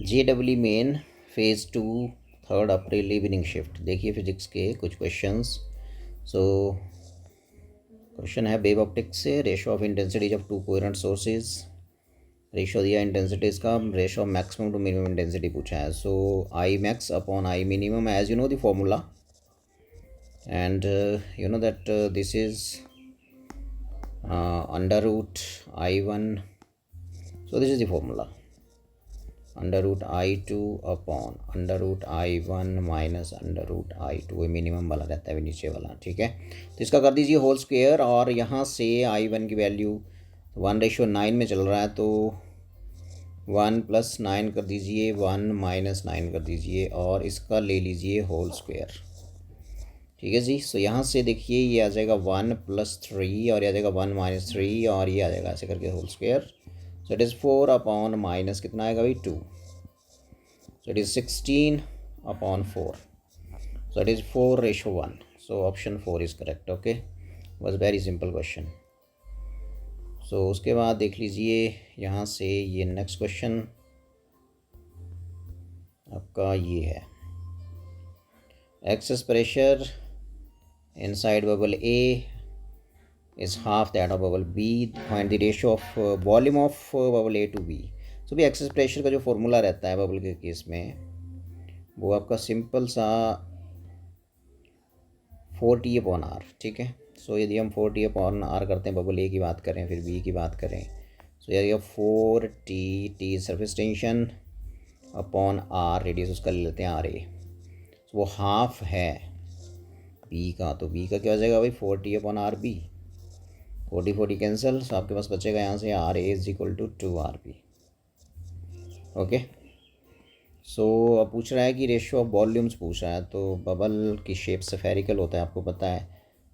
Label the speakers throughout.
Speaker 1: JEE main phase 2 3 April evening shift. देखिए physics के कुछ क्वेश्चंस। सो क्वेश्चन है वेव ऑप्टिक्स से ratio of intensities of two coherent sources. Ratio दिया intensities का, ratio of maximum to minimum intensity पूछा है। So I max upon I minimum, as you know the formula, and you know that this is under root I1. So this is the formula, under root I2 upon under root I1 minus under root I2। ये minimum वाला रहता है नीचे वाला, ठीक है। तो इसका कर दीजिए होल स्क्वायर, और यहाँ से I1 की वैल्यू 1:9 में चल रहा है, तो 1 + 9 कर दीजिए, 1 - 9 कर दीजिए, और इसका ले लीजिए होल स्क्वायर, ठीक है जी। सो यहाँ से देखिए ये आ जाएगा 1 + 3, और ये आ जाएगा 1 - 3, और ये आ जाएगा ऐसे करके whole square. So it is 4 upon minus कितना आएगा भाई 2, so it is 16 upon 4, so it is 4:1। So option 4 is correct. Okay, was very simple question. So उसके बाद देख लीजिए यहाँ से ये नेक्स्ट क्वेश्चन आपका ये है, excess pressure inside bubble A is half that of bubble B. Find the ratio of volume of bubble A to B. So भी एक्सेस प्रेशर का जो फॉर्मूला रहता है बबल के केस में, वो आपका सिंपल सा 4T अपॉन R, ठीक है। सो यदि हम 4T अपॉन R करते हैं, बबल A की बात करें फिर B की बात करें, सो यदि 4T, T surface tension upon R, radius उसका ले लेते हैं RA, वो हाफ है बी का, तो बी का क्या हो जाएगा भाई 4T अपॉन RB, 40 कैंसिल, सो आपके पास बचेगा यहाँ से RA = 2RB। ओके, सो अब पूछ रहा है कि रेशियो ऑफ वॉल्यूम्स पूछ रहा है, तो बबल की शेप स्फेरिकल होता है, आपको पता है।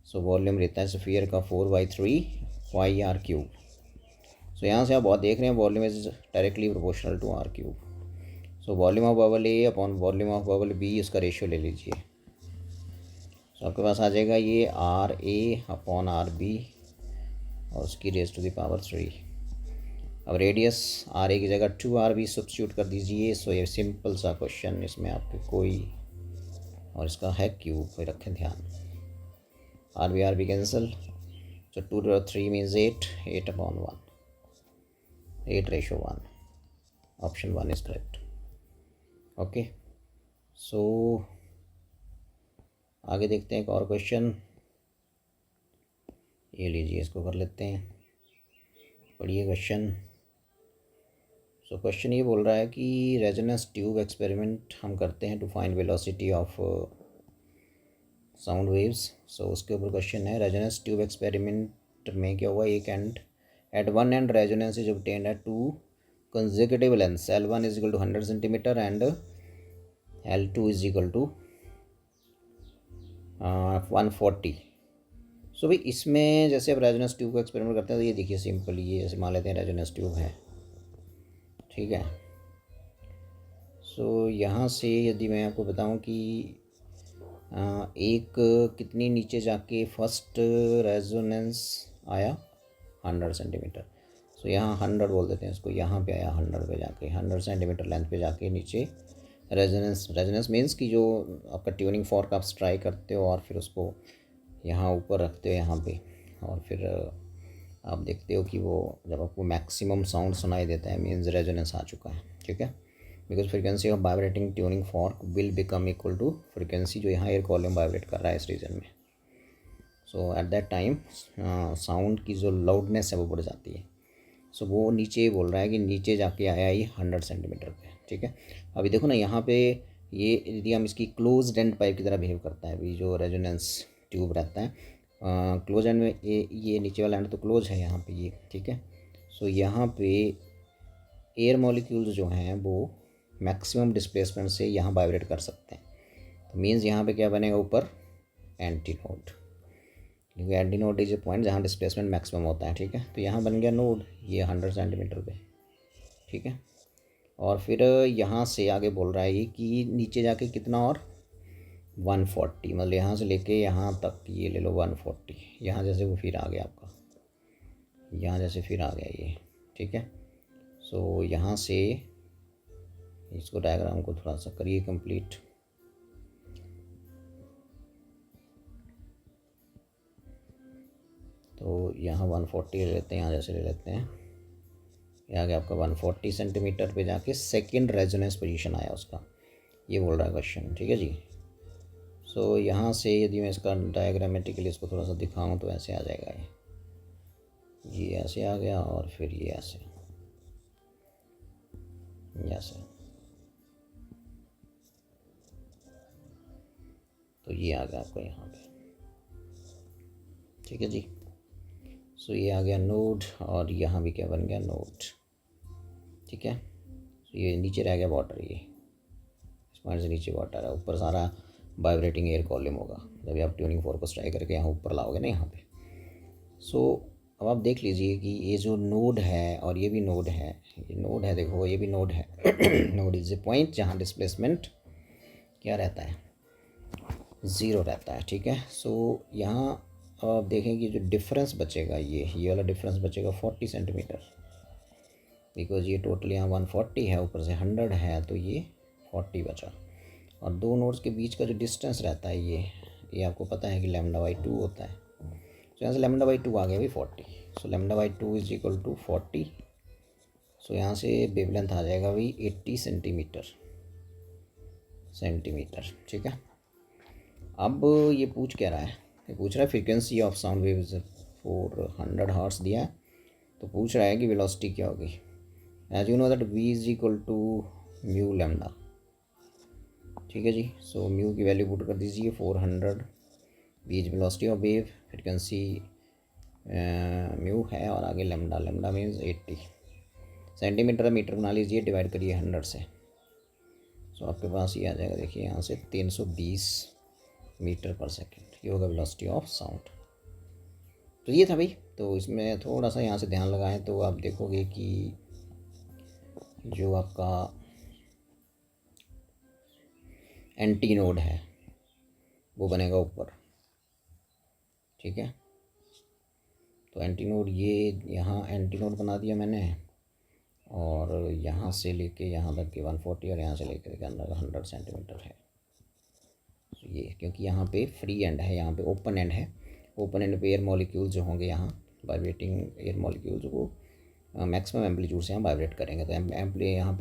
Speaker 1: सो वॉल्यूम रहता है स्फीयर का 4/3 πr³। सो यहाँ से आप बहुत देख रहे हैं volume is directly proportional to R³। So volume of bubble A upon volume of bubble B, उसका रेशियो ले लीजिए। तो आपके पास आ जाएगा ये RA अपॉन RB, और उसकी रेज़ टू द पावर 3। अब रेडियस RA की जगह 2RB सब्स्टिट्यूट कर दीजिए। सो ये सिंपल सा क्वेश्चन, इसमें आपके कोई, और इसका है क्यूब, कोई रखें ध्यान, RB cancel, so 2 × 3 means 8 upon 1, 8:1। Option 1 is correct. Okay, so आगे देखते हैं एक और क्वेश्चन, ये लीजिए, इसको कर लेते हैं, पढ़िए क्वेश्चन। सो क्वेश्चन ये बोल रहा है कि रेजोनेंस ट्यूब एक्सपेरिमेंट हम करते हैं to find velocity of sound waves. So उसके ऊपर क्वेश्चन है, रेजोनेंस ट्यूब एक्सपेरिमेंट में क्या हुआ, एक end at one end resonance is obtained at 2 consecutive lengths, L1 = 100 centimetre and L2 = 140। So भाई इसमें जैसे अब रेजोनेंस ट्यूब का एक्सपेरिमेंट करते हैं, तो ये देखिए सिंपल, ये जैसे मान लेते हैं रेजोनेंस ट्यूब है, ठीक है। सो यहाँ से यदि मैं आपको बताऊँ कि एक कितनी नीचे जाके फर्स्ट रेजोनेंस आया 100 सेंटीमीटर। सो यहाँ 100 बोल देते हैं इसको, यहाँ पे आया 100 पे जाके, 100 सेंटीमीटर लेंथ पे जाके नीचे रेजोनेंस मीन्स कि जो आपका ट्यूनिंग फॉर्क आप स्ट्राइक करते हो और फिर उसको यहाँ ऊपर रखते हो यहाँ पे, और फिर आप देखते हो कि वो जब आपको मैक्सिमम साउंड सुनाई देता है, मीन्स रेजोनेंस आ चुका है, ठीक है। Because frequency of vibrating tuning fork will become equal to frequency जो यहाँ एयर कॉलम वाइब्रेट कर रहा है इस रीजन में। सो एट दैट टाइम साउंड की जो लाउडनेस है वो बढ़ जाती है। सो वो नीचे बोल रहा है कि नीचे जाके आया ही 100 सेंटीमीटर पे, ठीक है। अभी देखो ना यहाँ पे, ये यदि हम इसकी क्लोज एंड पाइप की तरह बिहेव करता है, अभी जो रेजोनेंस ट्यूब रहता है क्लोज एंड में, ये नीचे वाला एंड तो क्लोज है यहाँ पे ये, ठीक है। सो यहाँ पे एयर मॉलिक्यूल्स जो हैं वो मैक्सिमम डिस्प्लेसमेंट से यहाँ वाइब्रेट कर सकते हैं, तो मीन्स यहाँ पे क्या बनेगा ऊपर एंटी नोड, क्योंकि anti node is a point जहाँ डिस्प्लेसमेंट मैक्सिमम होता है, ठीक है। तो यहाँ बन गया नोड ये 100 सेंटीमीटर पे, ठीक है। और फिर यहाँ से आगे बोल रहा है ये कि नीचे जाके कितना, और 140, मतलब यहाँ से लेके यहाँ तक ये ले लो 140, यहाँ जैसे वो फिर आ गया आपका, यहाँ जैसे फिर आ गया ये, ठीक है। सो यहाँ से इसको डायग्राम को थोड़ा सा करिए कंप्लीट। तो यहाँ 140 ले लेते हैं, यहाँ जैसे ले लेते हैं, ये आ गया आपका 140 सेंटीमीटर पे जाके सेकंड रेजोनेंस पोजीशन आया उसका, ये बोल रहा है क्वेश्चन, ठीक है जी। सो यहाँ से यदि मैं इसका डायग्रामेटिकली इसको थोड़ा सा दिखाऊँ तो ऐसे आ जाएगा, ये ऐसे आ गया और फिर ये ऐसे तो ये आ गया आपका यहाँ पे, ठीक है जी। सो ये आ गया नोड और यहाँ भी क्या बन गया, नोड, ठीक है। सो ये नीचे रह गया वाटर, ये इस पॉइंट से नीचे वाटर है, ऊपर सारा वाइब्रेटिंग एयर कॉलम होगा जब आप ट्यूनिंग फोर्क ट्राई करके यहाँ ऊपर लाओगे ना यहाँ पे। सो अब आप देख लीजिए कि ये जो नोड है और ये भी नोड है, ये नोड है, देखो ये भी नोड है। नोड इज ए पॉइंट जहाँ डिस्प्लेसमेंट क्या रहता है, 0 रहता है, ठीक है। सो यहाँ आप देखें कि जो डिफरेंस बचेगा, ये वाला डिफरेंस बचेगा 40 सेंटीमीटर, बिकॉज ये टोटल यहाँ 140 है, ऊपर से 100 है, तो ये 40 बचा। और दो नोड्स के बीच का जो डिस्टेंस रहता है ये आपको पता है कि λ/2 होता है। तो यहाँ से λ/2 आ गया भाई 40। सो λ/2 इज इक्वल टू 40। सो यहाँ से वेवलेंथ आ जाएगा भाई 80 सेंटीमीटर, ठीक है। अब ये पूछ क्या रहा है, ये पूछ रहा है frequency of sound waves 400 hertz दिया है, तो पूछ रहा है कि वेलोसिटी क्या होगी। As you know that v is equal to mu lambda, ठीक है जी। सो म्यू की वैल्यू पुट कर दीजिए 400, v is velocity of wave, frequency mu है और आगे लैम्डा मीन्स 80 सेंटीमीटर, मीटर बना लीजिए, डिवाइड करिए 100 से। सो आपके पास ये आ जाएगा, देखिए यहाँ से 320 मीटर पर सेकेंड, ये होगा वेलोसिटी ऑफ साउंड। तो ये था भाई। तो इसमें थोड़ा सा यहाँ से ध्यान लगाएं तो आप देखोगे कि जो आपका एंटी नोड है वो बनेगा ऊपर, ठीक है। तो एंटी नोड, ये यहाँ एंटी नोड बना दिया मैंने, और यहाँ से लेके यहाँ तक के 140 और यहाँ से लेकर के अंदर 100 सेंटीमीटर है। तो ये क्योंकि यहाँ पे फ्री एंड है, यहाँ पे ओपन एंड है, ओपन एंड पे एयर मॉलिक्यूल्स जो होंगे यहाँ वाइब्रेटिंग एयर मॉलिक्यूल्स वो मैक्सिमम एम्पलीट्यूड से यहाँ वाइब्रेट करेंगे, तो यहाँ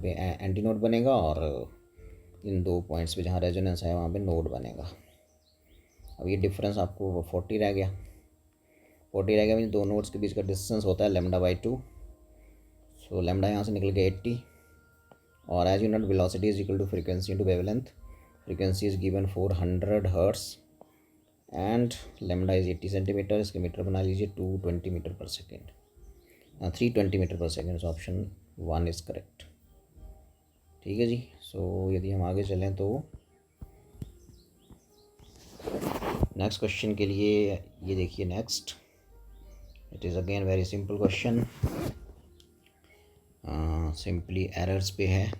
Speaker 1: पे एंटी नोड बनेगा और इन दो पॉइंट्स पे जहाँ रेजोनेंस है वहाँ पे नोड बनेगा। अब ये डिफरेंस आपको 40 रह गया, 40 रह गया मीन दो नोड्स के बीच का डिस्टेंस होता है λ/2। सो लैम्डा यहाँ से निकल गया 80, और as you note velocity is equal to frequency into wavelength, frequency is given 400 hertz and lambda is 80 centimetre, इसके मीटर बना लीजिए 220 मीटर पर सेकेंड, 320 मीटर पर सेकेंड। ऑप्शन 1 इज़ करेक्ट, ठीक है जी। सो यदि हम आगे चलें तो नेक्स्ट क्वेश्चन के लिए ये देखिए, next it is again very simple question, simply errors पे है।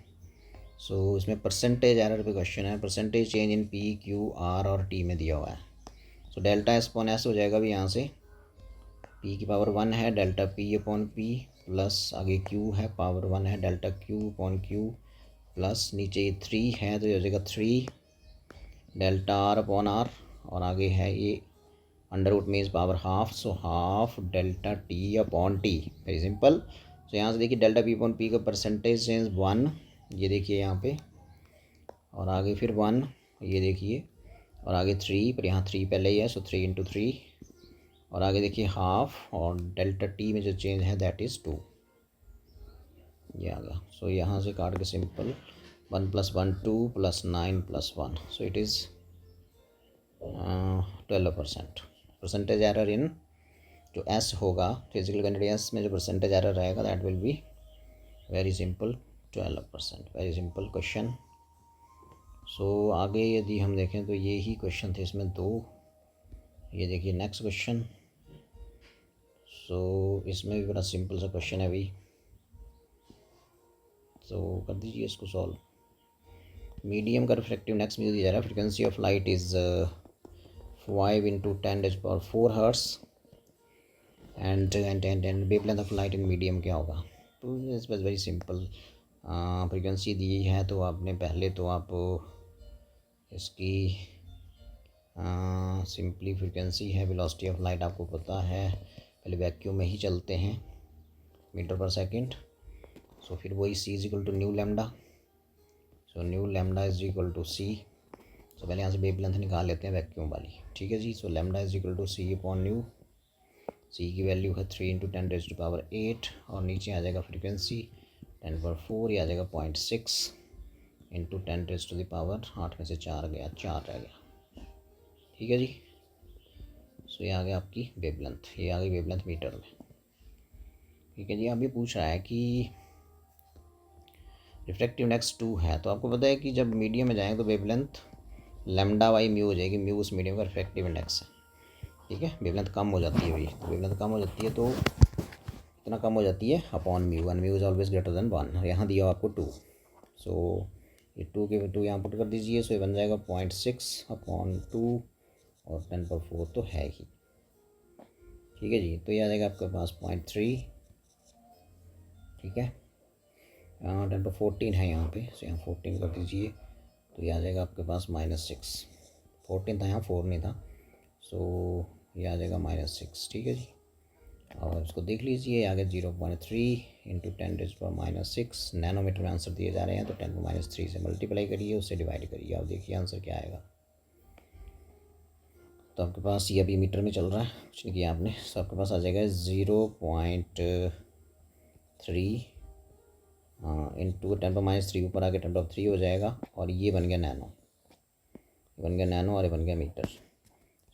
Speaker 1: सो इसमें परसेंटेज एरर पे क्वेश्चन है, percentage change in P Q R और टी में दिया हुआ है। So delta S upon S हो जाएगा भी, यहाँ से p की पावर 1 है, delta p upon p plus आगे q है, पावर 1 है, delta q upon q plus नीचे ये 3 है तो ये हो जाएगा 3 डेल्टा r अपॉन r, और आगे है ये under root means power half, so half delta t upon t, very simple. So यहाँ से देखिए डेल्टा p अपॉन p का परसेंटेज चेंज 1, ये देखिए यहाँ पे, और आगे फिर 1, ये देखिए, और आगे 3, पर यहाँ 3 पहले ही है, सो 3 × 3, और आगे देखिए हाफ, और डेल्टा टी में जो चेंज है दैट इज़ 2, ये आ गया। सो यहाँ से काट के simple 1 + 1 2 + 9 + 1, so it is 12%। Percentage error in जो एस होगा फिजिकल क्वांटिटी में जो परसेंटेज एरर रहेगा that will be very simple 12%, very simple question. So आगे यदि हम देखें तो ये ही क्वेश्चन थे इसमें दो, ये देखिए नेक्स्ट क्वेश्चन। सो इसमें भी बड़ा सिंपल सा क्वेश्चन है भाई, तो कर दीजिए इसको सॉल्व। मीडियम का रिफ्लेक्टिव नेक्स्ट मुझे दिया जा रहा है, frequency of light is 5 × 10⁴ hertz and wavelength of light in medium क्या होगा। तो इट्स वेरी सिंपल, फ्रीक्वेंसी दी है तो आपने पहले तो आप इसकी सिंपली फ्रीक्वेंसी है, वेलोसिटी ऑफ लाइट आपको पता है, पहले वैक्यूम में ही चलते हैं मीटर पर सेकंड। सो फिर वही C is equal to nu lambda, so nu lambda is equal to C. So पहले यहाँ से वेव लेंथ निकाल लेते हैं वैक्यूम वाली, ठीक है जी। So lambda is equal to C upon nu, C की वैल्यू है 3 × 10⁻⁸ और नीचे आ जाएगा फ्रीक्वेंसी 10⁻⁴, ये आ जाएगा 0.6 × 10⁻8 में से 4 गया, 4 रह गया, ठीक है जी। सो ये आ गया आपकी वेवलेंथ, ये आ गई वेवलेंथ मीटर में, ठीक है जी। अब ये पूछ रहा है कि रिफ्रैक्टिव इंडेक्स 2 है, तो आपको पता है कि जब मीडियम में जाएंगे तो वेवलेंथ लैम्डा बाई म्यू हो जाएगी, म्यू उस मीडियम का रिफ्रैक्टिव इंडेक्स है, ठीक है। वेवलेंथ कम हो जाती है भाई, तो वेवलेंथ कम हो जाती है तो इतना कम हो जाती है upon mu, and mu is always greater than 1। यहाँ दिया हो आपको 2, सो ये 2 के 2 यहाँ पुट कर दीजिए। सो ये बन जाएगा 0.6 अपॉन 2 और 10⁻⁴ तो है ही, ठीक है जी। तो ये आ जाएगा आपके पास 0.3, ठीक है। 10⁻14 है यहाँ पे, सो यहाँ 14 कर दीजिए, तो ये आ जाएगा आपके पास -6। 14 था यहाँ, 4 नहीं था, सो ये आ जाएगा -6, ठीक है जी। और इसको देख लीजिए, आगे 0.3 × 10⁻⁻6 नैनोमीटर में आंसर दिए जा रहे हैं, तो 10⁻³ से मल्टीप्लाई करिए, उससे डिवाइड करिए, अब देखिए आंसर क्या आएगा। तो आपके पास ये अभी मीटर में चल रहा है, कुछ नहीं किया आपने, तो आपके पास आ जाएगा 0.3 इंटू 10⁻³ ऊपर आके 10⁻³ हो जाएगा, और ये बन गया नैनो, ये बन गया नैनो और ये बन गया मीटर,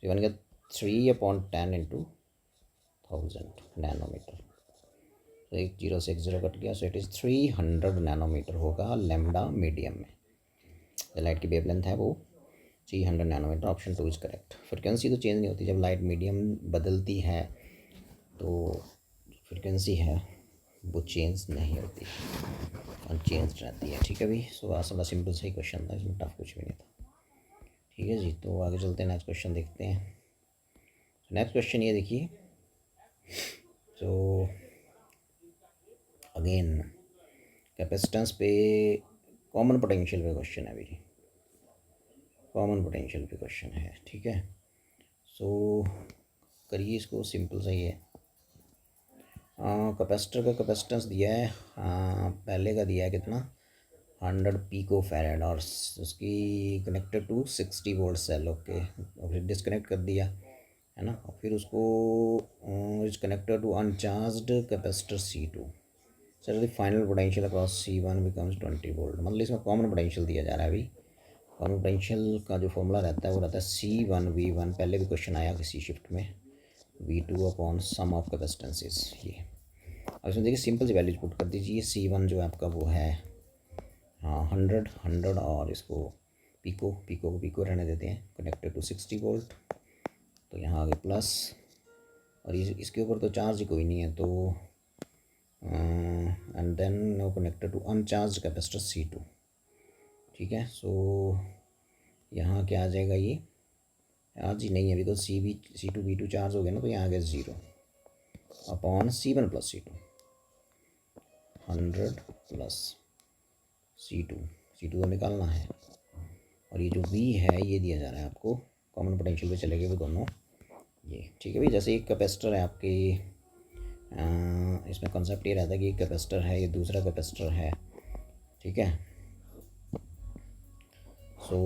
Speaker 1: ये बन गया 3/10 × 1000 नैनोमीटर। तो एक 0 से एक 0 कट गया, सो इट इज़ 300 नैनोमीटर होगा लैम्डा मीडियम में। जो लाइट की वेवलेंथ है वो 300 nanometre, option 2 is correct. Frequency तो चेंज नहीं होती, जब लाइट मीडियम बदलती है तो फ्रिक्वेंसी है वो चेंज नहीं होती, अनचेंज रहती है, ठीक है भाई। सो असल सिंपल सही क्वेश्चन था, इसमें टफ कुछ भी नहीं था, ठीक है जी। तो आगे चलते हैं, नेक्स्ट क्वेश्चन देखते हैं। नेक्स्ट क्वेश्चन ये देखिए, तो अगेन कैपेसिटेंस पे कॉमन पोटेंशियल पे क्वेश्चन है भाई, कॉमन पोटेंशियल पे क्वेश्चन है, ठीक है। सो करिए इसको, सिंपल सा ही है। कैपेसिटर का कैपेसिटेंस दिया है, पहले का दिया है कितना 100 पिको फैराड, और उसकी connected to 60 volt cell, okay. और फिर डिस्कनेक्ट कर दिया है ना, और फिर उसको is connected to uncharged capacitor C2, sir the final potential across C1 becomes 20 volt. मतलब इसमें कॉमन पोटेंशियल दिया जा रहा है अभी। कॉमन पोटेंशियल का जो फॉर्मूला रहता है वो रहता है C1V1, पहले भी क्वेश्चन आया किसी शिफ्ट में, V2 अपॉन सम ऑफ कैपेसिटेंसेस। ये अब इसमें देखिए सिंपल सी वैल्यूज पुट कर दीजिए। C1 जो है आपका वो है 100 और इसको पिको को पिको रहने देते हैं, कनेक्टेड टू 60 वोल्ट, तो यहाँ आगे प्लस, और इसके ऊपर तो चार्ज ही कोई नहीं है, तो and then no connected to uncharge capacitor C2, ठीक है। सो यहाँ क्या आ जाएगा, ये चार्ज ही नहीं है बिकॉज C2 V2 चार्ज हो गया ना, तो यहाँ आ गया 0 upon C1 + C2, 100 plus C2 तो निकालना है, और ये जो V है ये दिया जा रहा है आपको, कॉमन पोटेंशियल पे चले गए वो दोनों, ये ठीक है भाई। जैसे एक कैपेसिटर है आपके, इसमें कॉन्सेप्ट ये रहता है कि एक कैपेसिटर है, ये दूसरा कैपेसिटर है, ठीक है। सो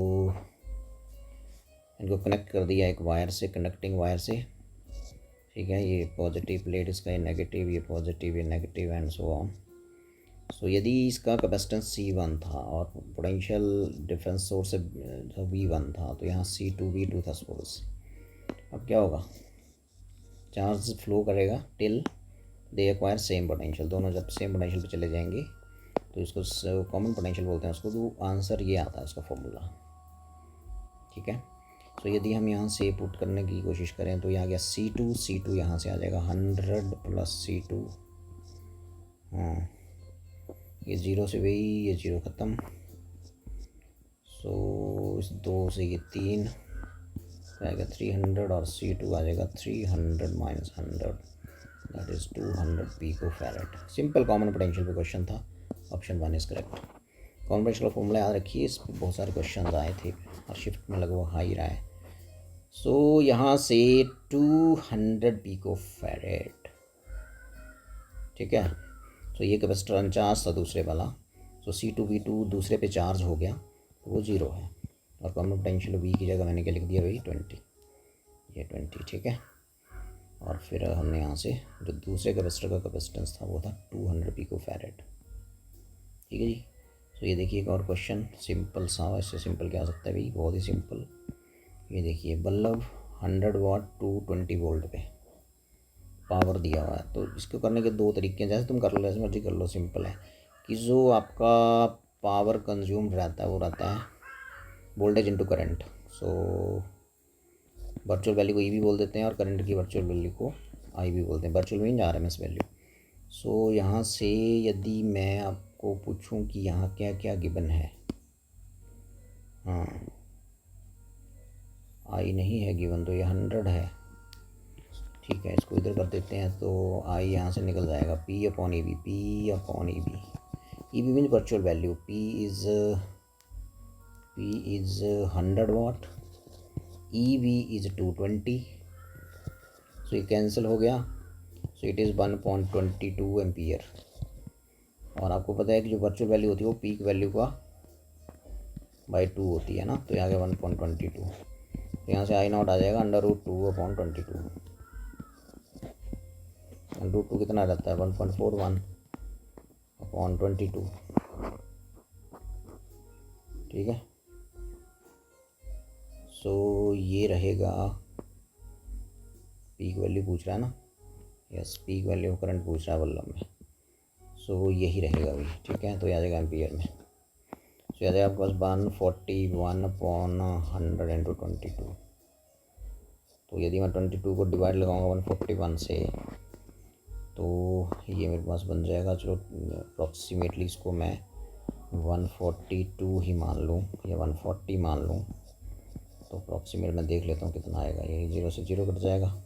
Speaker 1: इनको कनेक्ट कर दिया एक वायर से, कंडक्टिंग वायर से, ठीक है। ये पॉजिटिव प्लेट इसका, ये नेगेटिव, ये पॉजिटिव, ये नेगेटिव, एंड सो ऑन। सो यदि इसका कैपेसिटेंस C1 था और पोटेंशियल डिफरेंस सोर्स से V1 था, तो यहाँ C2 V2 था सोर्स। अब क्या होगा, चार्ज फ्लो करेगा टिल दे एक्वायर सेम पोटेंशियल, दोनों जब सेम पोटेंशियल पे चले जाएंगे तो इसको कॉमन पोटेंशियल बोलते हैं उसको। तो आंसर ये आता है उसका फॉर्मूला, ठीक है। तो यदि हम यहाँ से पुट करने की कोशिश करें तो यहाँ गया C2 यहाँ से आ जाएगा 100 प्लस C2, हाँ ये 0 से वही, ये 0 ख़त्म, सो इस 2 से ये 3 आएगा 300, और C2 आ जाएगा 300 - 100, that is 200 pico farad. Simple common potential पे क्वेश्चन था, option 1 is correct. Conventional formula याद रखिए, इस पर बहुत सारे क्वेश्चन आए थे और शिफ्ट में लगभग हाई रहा है। सो यहाँ से 200 पिको फैरेड, ठीक है। तो ये कैपेसिटर अनचार्ज था दूसरे वाला, सो C2V2 दूसरे पे चार्ज हो गया तो वो 0 है, और कॉमन पोटेंशियल V की जगह मैंने क्या लिख दिया भाई 20, ये 20, ठीक है। और फिर हमने यहाँ से जो दूसरे कैपेसिटर का कैपेसिटेंस था वो था 200 पिको फैरेड, ठीक है जी। तो ये देखिए एक और क्वेश्चन सिंपल सा, इससे सिंपल क्या हो सकता है भाई, बहुत ही सिंपल। ये देखिए बल्ब 100 वाट 220 वोल्ट पे पावर दिया हुआ है, तो इसको करने के दो तरीके हैं, जैसे तुम कर लो जैसे मर्जी कर लो। सिंपल है कि जो आपका पावर कंज्यूम रहता है वो रहता है voltage into current. So virtual value को ई भी बोल देते हैं और करंट की वर्चुअल वैल्यू को आई भी बोलते हैं। Virtual mean RMS value. So यहाँ से यदि मैं आपको पूछूं कि यहाँ क्या क्या गिवन है, हाँ आई नहीं है गिवन, तो ये 100 है, ठीक है। इसको इधर कर देते हैं तो आई यहाँ से निकल जाएगा P/EB, P/EB। EB means virtual value, P is 100 watt, EB is 220, so ये कैंसिल हो गया, सो इट इज़ 1.22 एम्पियर। और आपको पता है कि जो वर्चुअल वैल्यू होती है वो पीक वैल्यू का बाई 2 होती है ना, तो यहाँ आ गया 1.22, तो यहाँ से आई नॉट आ जाएगा √2/22। √2 कितना रहता है 1.41/22, ठीक है। सो ये रहेगा, पीक वैल्यू पूछ रहा है ना, यस पीक वैल्यू करंट पूछ रहा है बल्ब में, सो यही रहेगा भाई, ठीक है। तो आ जाएगा एम्पियर में, सो आ जाएगा आपके पास 141/100 × 22। तो यदि मैं 22 को डिवाइड लगाऊंगा 141 से, तो ये मेरे पास बन जाएगा, चलो अप्रॉक्सीमेटली इसको मैं 142 ही मान लूँ या 140 मान लूँ, तो अप्रॉक्सीमेट मैं देख लेता हूँ कितना आएगा। ये 0 से 0 कट जाएगा,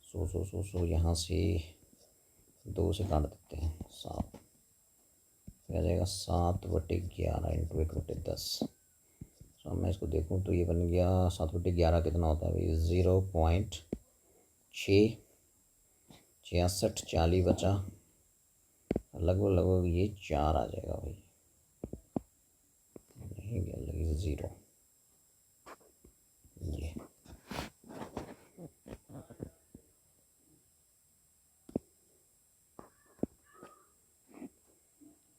Speaker 1: सो यहाँ से 2 से काट देते हैं 7, आ जाएगा 7/11 × 1/10। सो मैं इसको देखूँ तो ये बन गया 7/11 कितना होता है भाई 0.66640 बचा, लगभग ये 4 आ जाएगा भाई, नहीं लगी 0 ये।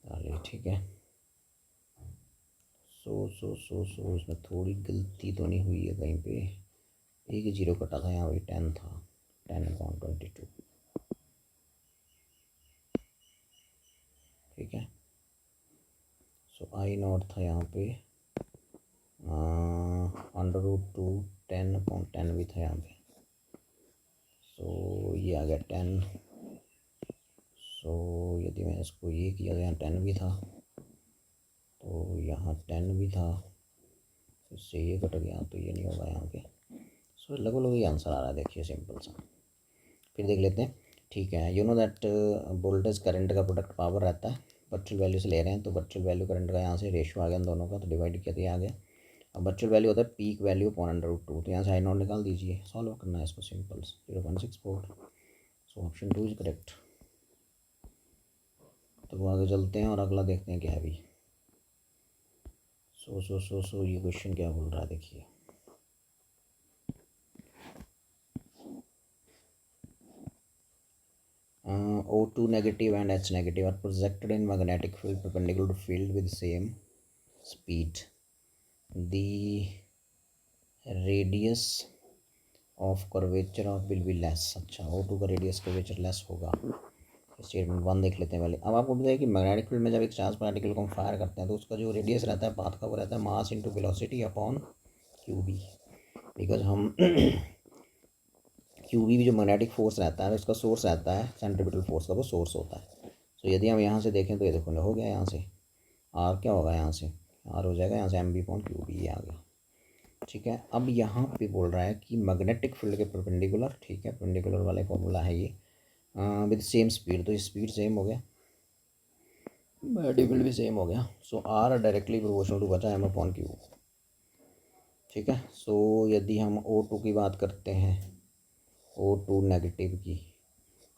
Speaker 1: चलिए ठीक है। सो इसमें थोड़ी गलती तो नहीं हुई है कहीं पे, एक ही 0 कटा था यहाँ पे, 10 था, 10/22, ठीक है। सो आई नॉट था यहाँ पे √2, 10/10 भी था यहाँ पे, सो ये आ गया 10। सो यदि मैं इसको ये किया तो यहाँ 10 भी था, तो यहाँ 10 भी था, इससे ये कट गया तो ये नहीं होगा यहाँ पे। सो लगभग ये आंसर आ रहा है, देखिए सिंपल सा। फिर देख लेते हैं, ठीक है। You know that voltage current का प्रोडक्ट पावर रहता है, वर्चुअल वैल्यू से ले रहे हैं, तो वर्चुअल वैल्यू करंट का यहाँ से रेशियो आ गया इन दोनों का, तो डिवाइड किया तो ये आ गया। अब वर्चुअल वैल्यू होता है पीक वैल्यू अपॉन √2, तो यहाँ से आई नॉट निकाल दीजिए, सॉल्व करना है इसको simple 0.64, so option 2 is correct. तो वो आगे चलते हैं और अगला देखते हैं क्या है अभी। सो ये क्वेश्चन क्या बोल रहा है देखिए, O2 negative and H negative are projected in magnetic field perpendicular to field with same speed. The radius of curvature of will be less। अच्छा O2 का रेडियस कर्वेचर लेस होगा। स्टेटमेंट 1 देख लेते हैं पहले। अब आपको बताया कि मैग्नेटिक फील्ड में जब एक चार्ज पार्टिकल को हम फायर करते हैं तो उसका जो रेडियस रहता है पाथ का वो रहता है mass into velocity upon QB, because हम QB भी जो मैग्नेटिक फोर्स रहता है उसका सोर्स रहता है सेंट्रीपिटल फोर्स का, वो सोर्स होता है। तो यदि हम यहाँ से देखें तो ये देखो हो गया, यहाँ से R क्या होगा, यहाँ से R हो जाएगा, यहाँ से MB/QB ये आ गया, ठीक है। अब यहाँ पे बोल रहा है कि मैग्नेटिक फील्ड के परपेंडिकुलर, ठीक है, परपेंडिकुलर वाले फॉर्मूला है ये, विद सेम स्पीड, तो स्पीड सेम हो गया, मल्टीपल भी सेम हो गया। सो आर डायरेक्टली प्रोपोर्शनल टू बचा एम अपॉन क्यू। ठीक है। सो यदि हम O2 की बात करते हैं, O2 नेगेटिव की,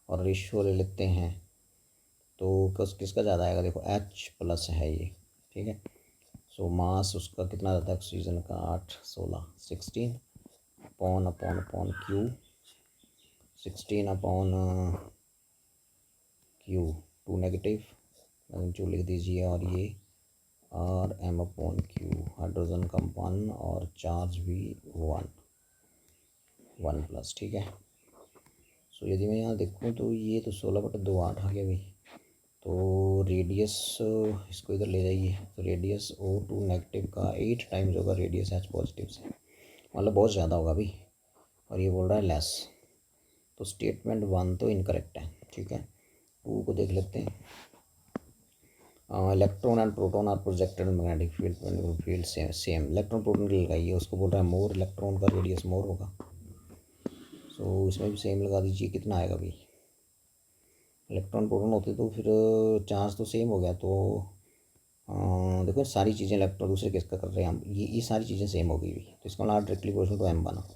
Speaker 1: और रेशियो ले लेते हैं तो किसका ज़्यादा आएगा? देखो H प्लस है ये। ठीक है। सो मास उसका कितना रहता है ऑक्सीजन का? 8 16 16 upon upon upon q, 16 upon q, 2 negative जो लिख दीजिए, और ये R M upon q, hydrogen का 1 और चार्ज भी 1 प्लस। ठीक है। सो यदि मैं यहाँ देखूँ तो ये तो 16/2 8 आ गया भाई। तो रेडियस, इसको इधर ले जाइए, तो रेडियस O2 नेगेटिव का 8 टाइम्स होगा रेडियस H पॉजिटिव से, मतलब बहुत ज़्यादा होगा भाई। और ये बोल रहा है लेस, तो स्टेटमेंट 1 तो इनकरेक्ट है। ठीक है। 2 को देख लेते हैं। Electron and proton are projected magnetic field same. Electron proton की लगाइए, उसको बोल रहा है मोर, इलेक्ट्रॉन का रेडियस मोर होगा। सो इसमें भी सेम लगा दीजिए, कितना आएगा भाई? इलेक्ट्रॉन प्रोटॉन होते तो फिर चार्ज तो सेम हो गया। तो देखो सारी चीज़ें इलेक्ट्रॉन दूसरे किसका कर रहे हैं हम, ये सारी चीज़ें सेम हो गई भी, तो इसका मतलब डायरेक्टली प्रोपोर्शनल टू एम बना।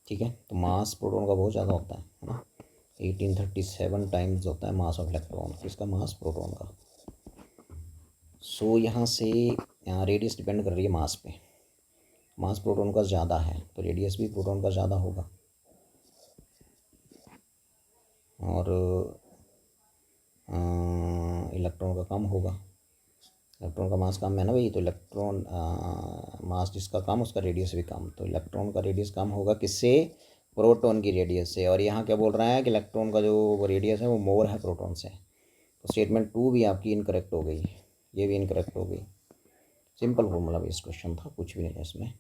Speaker 1: ठीक है। तो मास प्रोटॉन का बहुत ज़्यादा होता है ना, 1837 टाइम्स होता है मास ऑफ इलेक्ट्रॉन, किसका? मास प्रोटॉन का। सो यहाँ से यहाँ रेडियस डिपेंड कर रही है मास पे, मास प्रोटॉन का ज़्यादा है तो रेडियस भी प्रोटॉन का ज़्यादा होगा, और इलेक्ट्रॉन का कम होगा। इलेक्ट्रॉन का मास कम है ना भाई, तो इलेक्ट्रॉन मास जिसका कम उसका रेडियस भी कम, तो इलेक्ट्रॉन का रेडियस कम होगा किससे? प्रोटॉन की रेडियस से। और यहाँ क्या बोल रहा है कि इलेक्ट्रॉन का जो रेडियस है वो मोर है प्रोटॉन से। तो स्टेटमेंट 2 भी आपकी इनकरेक्ट हो गई, ये भी इनकरेक्ट हो गई। सिंपल फॉर्मूला बेस्ड क्वेश्चन था, कुछ भी नहीं है इसमें।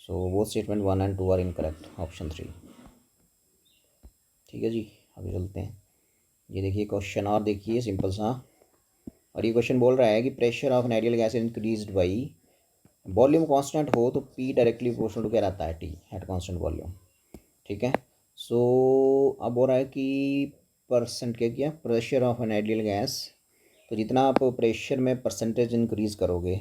Speaker 1: सो वो statement 1 and 2 are incorrect, option 3। ठीक है जी, अभी चलते हैं। ये देखिए क्वेश्चन और देखिए सिंपल सा, और ये क्वेश्चन बोल रहा है कि pressure of an ideal gas increased by, volume constant हो तो P डायरेक्टली प्रोपोर्शनल टू क्या रहता है? T at constant volume. ठीक है। सो अब बोल रहा है कि परसेंट क्या किया, pressure of an ideal gas, तो जितना आप प्रेशर में परसेंटेज इंक्रीज़ करोगे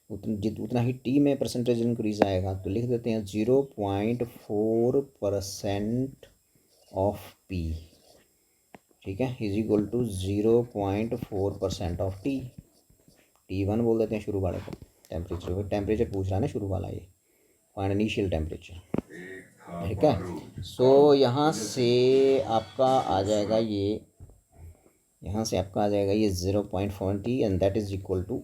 Speaker 1: उतना ही टी में परसेंटेज इंक्रीज़ आएगा। तो लिख देते हैं 0.4% ऑफ पी। ठीक है, is equal to 0.4% of T. T1 बोल देते हैं शुरू वाले को, टेम्परेचर, टेम्परेचर पूछ रहा है ना शुरू वाला, ये फाइंड इनिशियल टेम्परेचर। ठीक है। सो यहाँ से आपका आ जाएगा ये, यहाँ से आपका आ जाएगा ये 0.40 and that is equal to,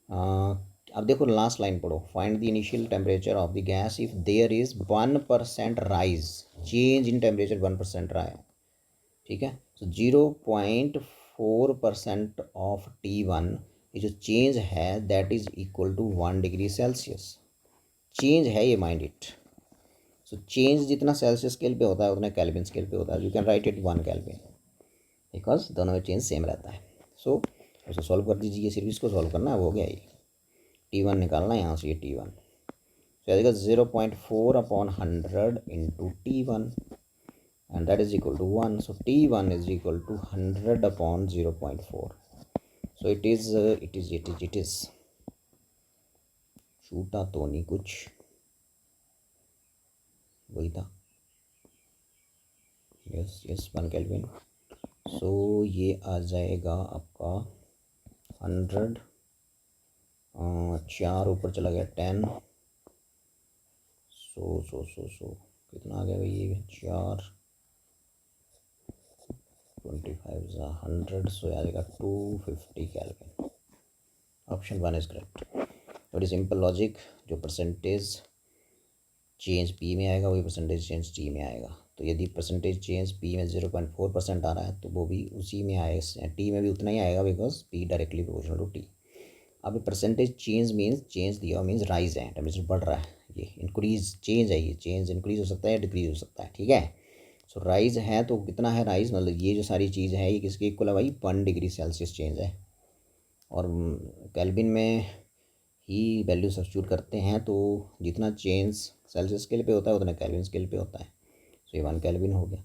Speaker 1: अब देखो लास्ट लाइन पढ़ो, find the initial temperature of the gas if there is 1% rise, change in temperature 1% रहा है। ठीक है। सो 0.4% ऑफ T1, ये जो चेंज है that is equal to 1 degree Celsius. Change है ये, माइंड इट। सो चेंज जितना सेल्सियस स्केल पे होता है उतना केल्विन स्केल पे होता है। You can write it 1 Kelvin, because दोनों में चेंज सेम रहता है। सो उसे सॉल्व कर दीजिए, सिर्फ इसको सॉल्व करना है, वो हो गया ये। T1 निकालना है यहाँ से, ये T1 तो आएगा 0.4/100 into T1 and that is equal to 1। सो T1 is equal to 100/0.4। So it is छूटा तो नहीं कुछ, वही था। Yes 1 kelvin. सो ये आ जाएगा आपका 100, 4 ऊपर चला गया 10, सो कितना आ गया भाई ये 4 25 100, सो आ जाएगा 250 केल्विन। Option 1 is correct. बड़ी सिंपल लॉजिक, जो परसेंटेज चेंज पी में आएगा वही परसेंटेज चेंज टी में आएगा। तो यदि परसेंटेज चेंज पी में 0.4% आ रहा है तो वो भी उसी में आएगा, टी में भी उतना ही आएगा, because P directly proportional to T. अब परसेंटेज चेंज मीन्स चेंज दिया मीन्स राइज है, टेम्परेचर बढ़ रहा है, ये इंक्रीज चेंज है, ये चेंज इंक्रीज हो सकता है या डिक्रीज हो सकता है। ठीक है। सो राइज है तो कितना है राइज, मतलब ये जो सारी चीज़ है ये किसके इक्वल है भाई? 1 डिग्री सेल्सियस चेंज है। और केल्विन में ही वैल्यू सब्स्टिट्यूट करते हैं तो जितना चेंज सेल्सियस स्केल पे होता है उतना केल्विन स्केल पे होता है। सो ये 1 केल्विन हो गया।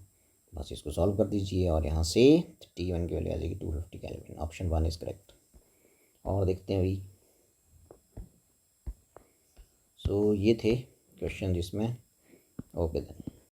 Speaker 1: बस इसको सॉल्व कर दीजिए और यहाँ से T1 की वैल्यू आ जाएगी 250 केल्विन। Option 1 is correct. और देखते हैं भाई। सो ये थे क्वेश्चन जिसमें ओके देन।